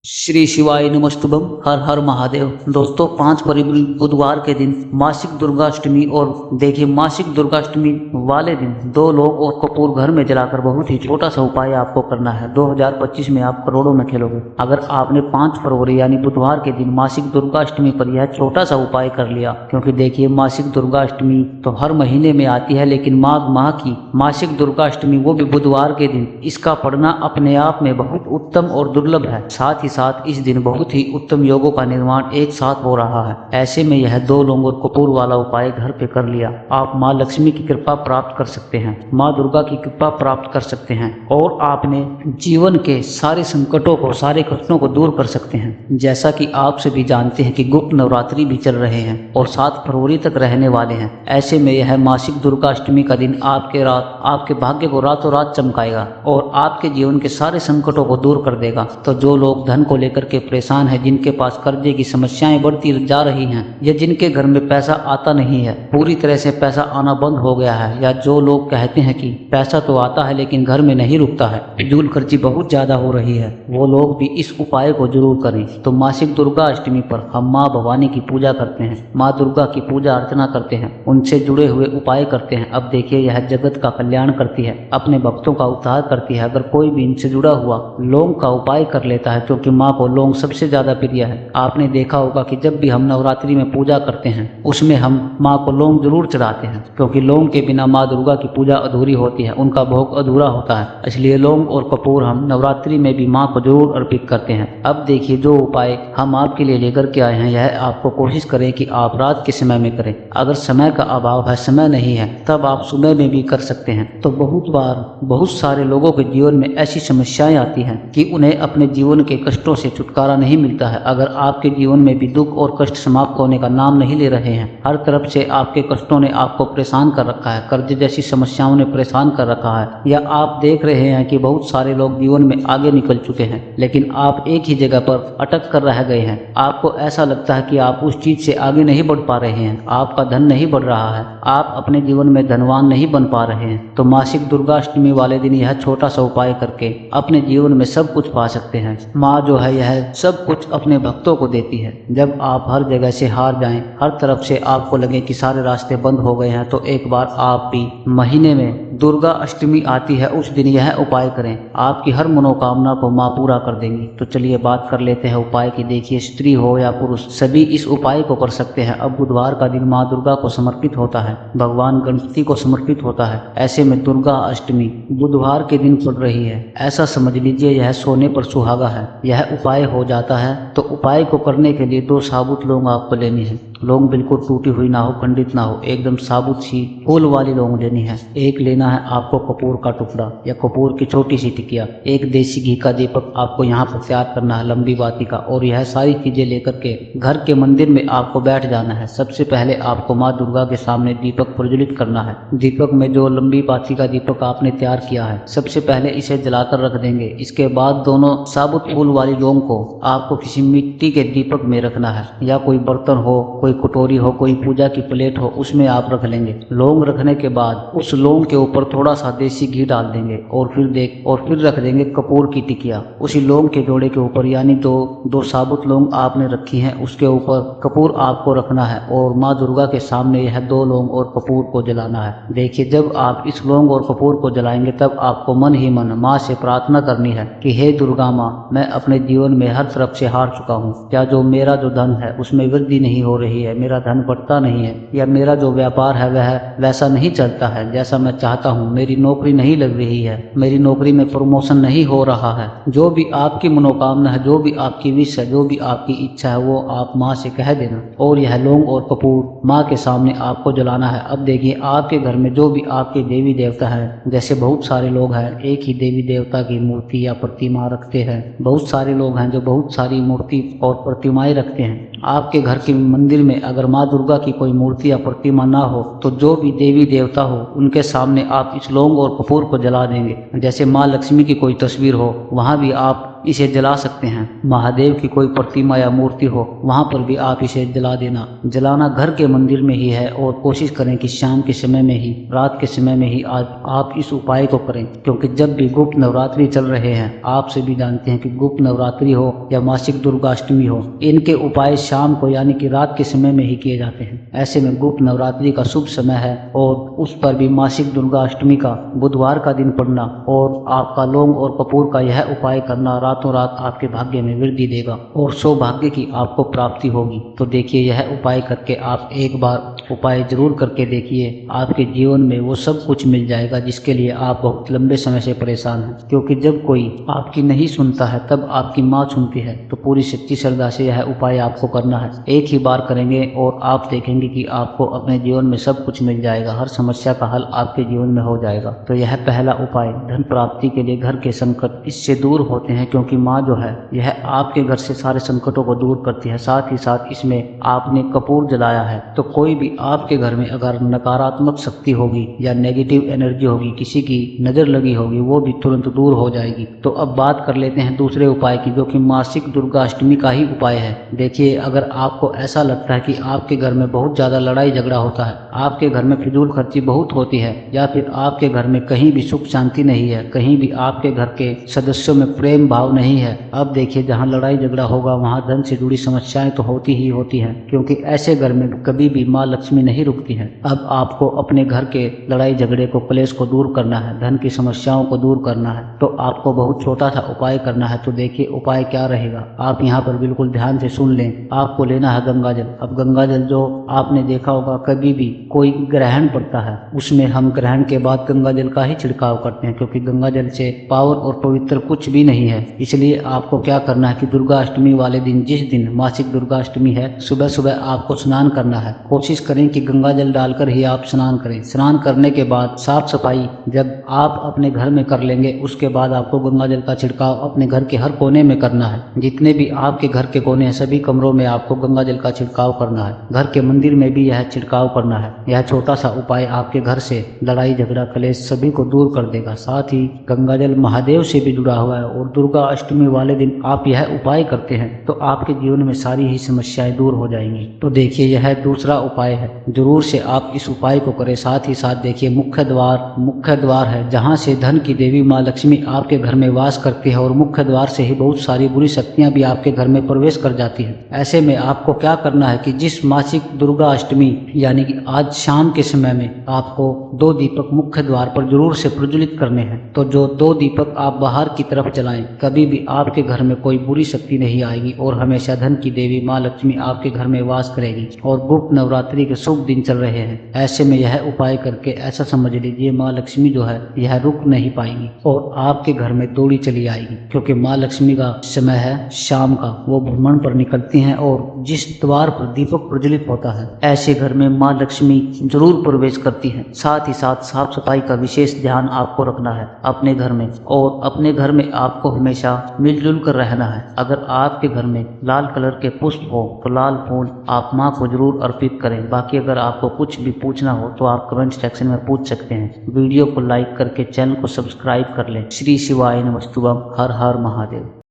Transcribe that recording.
श्री शिवाय नमस्तुभम। हर हर महादेव। दोस्तों 5 फरवरी बुधवार के दिन मासिक दुर्गाष्टमी, और देखिए मासिक दुर्गाष्टमी वाले दिन 2 लौंग और कपूर घर में जलाकर बहुत ही छोटा सा उपाय आपको करना है। 2025 में आप करोड़ों में खेलोगे अगर आपने 5 फरवरी यानी बुधवार के दिन मासिक दुर्गाष्टमी पर यह छोटा सा उपाय कर लिया। क्योंकि देखिए मासिक दुर्गाष्टमी तो हर महीने में आती है, लेकिन माघ माह की मासिक दुर्गाष्टमी वो भी बुधवार के दिन, इसका पढ़ना अपने आप में बहुत उत्तम और दुर्लभ है। साथ ही साथ इस दिन बहुत ही उत्तम योगों का निर्माण एक साथ हो रहा है। ऐसे में यह 2 लौंग और कपूर वाला उपाय घर पे कर लिया, आप माँ लक्ष्मी की कृपा प्राप्त कर सकते हैं, माँ दुर्गा की कृपा प्राप्त कर सकते हैं, और आपने जीवन के सारे संकटों को, सारे कष्टों को दूर कर सकते हैं। जैसा कि आप सभी जानते हैं कि गुप्त नवरात्रि भी चल रहे हैं और 7 फरवरी तक रहने वाले हैं। ऐसे में यह मासिक दुर्गाष्टमी का दिन आपके भाग्य को रातों रात चमकाएगा और आपके जीवन के सारे संकटों को दूर कर देगा। तो जो लोग धन को लेकर के परेशान हैं, जिनके पास कर्जे की समस्याएं बढ़ती जा रही हैं, या जिनके घर में पैसा आता नहीं है, पूरी तरह से पैसा आना बंद हो गया है, या जो लोग कहते हैं कि पैसा तो आता है लेकिन घर में नहीं रुकता है, फिजूल खर्ची बहुत ज्यादा हो रही है, वो लोग भी इस उपाय को जरूर करें। तो मासिक दुर्गा अष्टमी पर हम माँ भवानी की पूजा करते हैं, माँ दुर्गा की पूजा अर्चना करते हैं, उनसे जुड़े हुए उपाय करते हैं। अब देखिए यह जगत का कल्याण करती है, अपने भक्तों का उद्धार करती है। अगर कोई भी इनसे जुड़ा हुआ लौंग का उपाय कर लेता है, क्योंकि माँ को लौंग सबसे ज्यादा प्रिय है। आपने देखा होगा कि जब भी हम नवरात्रि में पूजा करते हैं उसमें हम माँ को लौंग जरूर चढ़ाते हैं, क्योंकि लौंग के बिना माँ दुर्गा की पूजा अधूरी होती है, उनका भोग अधूरा होता है। इसलिए लौंग और कपूर हम नवरात्रि में भी माँ को जरूर अर्पित करते हैं। अब देखिए जो उपाय हम आपके लिए लेकर के आए हैं, यह आपको कोशिश करें कि आप रात के समय में करें। अगर समय का अभाव है, समय नहीं है, तब आप सुबह में भी कर सकते हैं। तो बहुत बार बहुत सारे लोगों के जीवन में ऐसी समस्याएं आती हैं कि उन्हें अपने जीवन के कष्टों से छुटकारा नहीं मिलता है। अगर आपके जीवन में भी दुख और कष्ट समाप्त होने का नाम नहीं ले रहे हैं, हर तरफ से आपके कष्टों ने आपको परेशान कर रखा है, कर्ज जैसी समस्याओं ने परेशान कर रखा है, या आप देख रहे हैं कि बहुत सारे लोग जीवन में आगे निकल चुके हैं लेकिन आप एक ही जगह पर अटक कर रह गए हैं, आपको ऐसा लगता है कि आप उस चीज से आगे नहीं बढ़ पा रहे हैं, आपका धन नहीं बढ़ रहा है, आप अपने जीवन में धनवान नहीं बन पा रहे हैं, तो मासिक दुर्गाष्टमी वाले दिन यह छोटा सा उपाय करके अपने जीवन में सब कुछ पा सकते हैं। माँ जो है यह सब कुछ अपने भक्तों को देती है। जब आप हर जगह से हार जाएं, हर तरफ से आपको लगे कि सारे रास्ते बंद हो गए हैं, तो एक बार आप भी महीने में दुर्गा अष्टमी आती है उस दिन यह उपाय करें, आपकी हर मनोकामना को माँ पूरा कर देंगी। तो चलिए बात कर लेते हैं उपाय की। देखिए स्त्री हो या पुरुष सभी इस उपाय को कर सकते हैं। अब बुधवार का दिन माँ दुर्गा को समर्पित होता है, भगवान गणपति को समर्पित होता है। ऐसे में दुर्गा अष्टमी बुधवार के दिन पड़ रही है, ऐसा समझ लीजिए यह सोने पर सुहागा है। यह उपाय हो जाता है तो उपाय को करने के लिए 2 साबुत लौंग आपको लेनी है। लौंग बिल्कुल टूटी हुई ना हो, खंडित ना हो, एकदम साबुत सी फूल वाली लौंग लेनी है। एक लेना है आपको कपूर का टुकड़ा या कपूर की छोटी सी टिकिया। एक देसी घी का दीपक आपको यहाँ पर तैयार करना है, लंबी बाती का। और यह सारी चीजें लेकर के घर के मंदिर में आपको बैठ जाना है। सबसे पहले आपको माँ दुर्गा के सामने दीपक प्रज्वलित करना है। दीपक में जो लंबी बाती का दीपक आपने तैयार किया है, सबसे पहले इसे जलाकर रख देंगे। इसके बाद दोनों साबुत फूल वाली लौंग को आपको किसी मिट्टी के दीपक में रखना है, या कोई बर्तन हो, कोई कटोरी हो, कोई पूजा की प्लेट हो, उसमें आप रख लेंगे। लौंग रखने के बाद उस लौंग के ऊपर थोड़ा सा देसी घी डाल देंगे और फिर रख देंगे कपूर की टिकिया उसी लौंग के जोड़े के ऊपर। यानी दो साबुत लौंग आपने रखी हैं, उसके ऊपर कपूर आपको रखना है और माँ दुर्गा के सामने यह 2 लौंग और कपूर को जलाना है। देखिए जब आप इस लौंग और कपूर को जलाएंगे तब आपको मन ही मन माँ से प्रार्थना करनी है कि हे दुर्गा माँ, मैं अपने जीवन में हर तरफ से हार चुका हूँ। क्या जो मेरा जो धन है उसमें वृद्धि नहीं हो रही है, मेरा धन बढ़ता नहीं है, या मेरा जो व्यापार है वह वैसा नहीं चलता है जैसा मैं चाहता हूँ, मेरी नौकरी नहीं लग रही है, मेरी नौकरी में प्रमोशन नहीं हो रहा है। जो भी आपकी मनोकामना है, जो भी आपकी विश है, जो भी आपकी इच्छा है, वो आप माँ से कह देना और यह लौंग और कपूर माँ के सामने आपको जलाना है। अब देखिए आपके घर में जो भी आपके देवी देवता है, जैसे बहुत सारे लोग हैं एक ही देवी देवता की मूर्ति या प्रतिमा रखते हैं, बहुत सारे लोग हैं जो बहुत सारी मूर्ति और प्रतिमाएं रखते हैं। आपके घर के मंदिर में अगर माँ दुर्गा की कोई मूर्ति या प्रतिमा ना हो, तो जो भी देवी देवता हो उनके सामने आप इस लौंग और कपूर को जला देंगे। जैसे माँ लक्ष्मी की कोई तस्वीर हो, वहाँ भी आप इसे जला सकते हैं। महादेव की कोई प्रतिमा या मूर्ति हो वहां पर भी आप इसे जला देना। जलाना घर के मंदिर में ही है और कोशिश करें कि शाम के समय में ही, रात के समय में ही आप इस उपाय को करें, क्योंकि जब भी गुप्त नवरात्रि चल रहे हैं, आप सभी जानते हैं कि गुप्त नवरात्रि हो या मासिक दुर्गाष्टमी हो, इनके उपाय शाम को यानी कि रात के समय में ही किए जाते हैं। ऐसे में गुप्त नवरात्रि का शुभ समय है और उस पर भी मासिक दुर्गाष्टमी का बुधवार का दिन पड़ना और आपका लौंग और कपूर का यह उपाय करना रातों रात आपके भाग्य में वृद्धि देगा और सौभाग्य की आपको प्राप्ति होगी। तो देखिए, यह उपाय करके आप एक बार उपाय जरूर करके देखिए, आपके जीवन में वो सब कुछ मिल जाएगा जिसके लिए आप बहुत लंबे समय से परेशान हैं। क्योंकि जब कोई आपकी नहीं सुनता है तब आपकी माँ सुनती है। तो पूरी सच्ची श्रद्धा से यह उपाय आपको करना है। एक ही बार करेंगे और आप देखेंगे कि आपको अपने जीवन में सब कुछ मिल जाएगा, हर समस्या का हल आपके जीवन में हो जाएगा। तो यह पहला उपाय धन प्राप्ति के लिए घर के संकट इससे दूर होते हैं, क्योंकि माँ जो है यह आपके घर से सारे संकटों को दूर करती है। साथ ही साथ इसमें आपने कपूर जलाया है तो कोई भी आपके घर में अगर नकारात्मक शक्ति होगी या नेगेटिव एनर्जी होगी, किसी की नजर लगी होगी, वो भी तुरंत दूर हो जाएगी। तो अब बात कर लेते हैं दूसरे उपाय की, जो कि मासिक दुर्गाष्टमी का ही उपाय है। देखिए, अगर आपको ऐसा लगता है कि आपके घर में बहुत ज्यादा लड़ाई झगड़ा होता है, आपके घर में फिजूल खर्ची बहुत होती है, या फिर आपके घर में कहीं भी सुख शांति नहीं है, कहीं भी आपके घर के सदस्यों में प्रेम भाव नहीं है, अब देखिए जहाँ लड़ाई झगड़ा होगा वहाँ धन से जुड़ी समस्याएं तो होती ही होती हैं, क्योंकि ऐसे घर में कभी भी माँ लक्ष्मी नहीं रुकती है। अब आपको अपने घर के लड़ाई झगड़े को, क्लेश को दूर करना है, धन की समस्याओं को दूर करना है, तो आपको बहुत छोटा सा उपाय करना है। तो देखिए उपाय क्या रहेगा, आप यहाँ पर बिल्कुल ध्यान से सुन लें। आपको लेना है गंगा जल। अब गंगा जल जो आपने देखा होगा, कभी भी कोई ग्रहण पड़ता है उसमें हम ग्रहण के बाद गंगा जल का ही छिड़काव करते हैं, क्योंकि गंगा जल से पावन और पवित्र कुछ भी नहीं है। इसलिए आपको क्या करना है कि दुर्गाष्टमी वाले दिन, जिस दिन मासिक दुर्गाष्टमी है, सुबह सुबह आपको स्नान करना है। कोशिश करें कि गंगा जल डालकर ही आप स्नान करें। स्नान करने के बाद साफ सफाई जब आप अपने घर में कर लेंगे, उसके बाद आपको गंगा जल का छिड़काव अपने घर के हर कोने में करना है। जितने भी आपके घर के कोने हैं, सभी कमरों में आपको गंगा जल का छिड़काव करना है। घर के मंदिर में भी यह छिड़काव करना है। यह छोटा सा उपाय आपके घर से लड़ाई झगड़ा कलेश सभी को दूर कर देगा। साथ ही गंगा जल महादेव से भी जुड़ा हुआ है और दुर्गा अष्टमी वाले दिन आप यह उपाय करते हैं तो आपके जीवन में सारी ही समस्याएं दूर हो जाएंगी। तो देखिए, यह दूसरा उपाय है, जरूर से आप इस उपाय को करें। साथ ही साथ देखिए, मुख्य द्वार है जहाँ से धन की देवी माँ लक्ष्मी आपके घर में वास करती है और मुख्य द्वार से ही बहुत सारी बुरी शक्तियां भी आपके घर में प्रवेश कर जाती है। ऐसे में आपको क्या करना है कि जिस मासिक दुर्गा अष्टमी यानी कि आज शाम के समय में आपको 2 दीपक मुख्य द्वार पर जरूर से प्रज्वलित करने हैं। तो जो 2 दीपक आप बाहर की तरफ जलाएं, कभी भी आपके घर में कोई बुरी शक्ति नहीं आएगी और हमेशा धन की देवी माँ लक्ष्मी आपके घर में वास करेगी। और गुप्त नवरात्रि के शुभ दिन चल रहे हैं, ऐसे में यह उपाय करके ऐसा समझ लीजिए माँ लक्ष्मी जो है यह रुक नहीं पाएगी और आपके घर में दौड़ी चली आएगी, क्योंकि माँ लक्ष्मी का समय है शाम का, वो भ्रमण पर निकलती हैं और जिस द्वार पर दीपक प्रज्वलित होता है, ऐसे घर में माँ लक्ष्मी जरूर प्रवेश करती है। साथ ही साथ साफ सफाई का विशेष ध्यान आपको रखना है अपने घर में, और अपने घर में आपको हमेशा मिलजुल कर रहना है। अगर आपके घर में लाल कलर के पुष्प हो तो लाल फूल आप माँ को जरूर अर्पित करें। बाकी अगर आपको कुछ भी पूछना हो तो आप कमेंट सेक्शन में पूछ सकते हैं। वीडियो को लाइक करके चैनल को सब्सक्राइब कर लें। श्री शिवाय नमस्तुभ्यं। हर हर महादेव।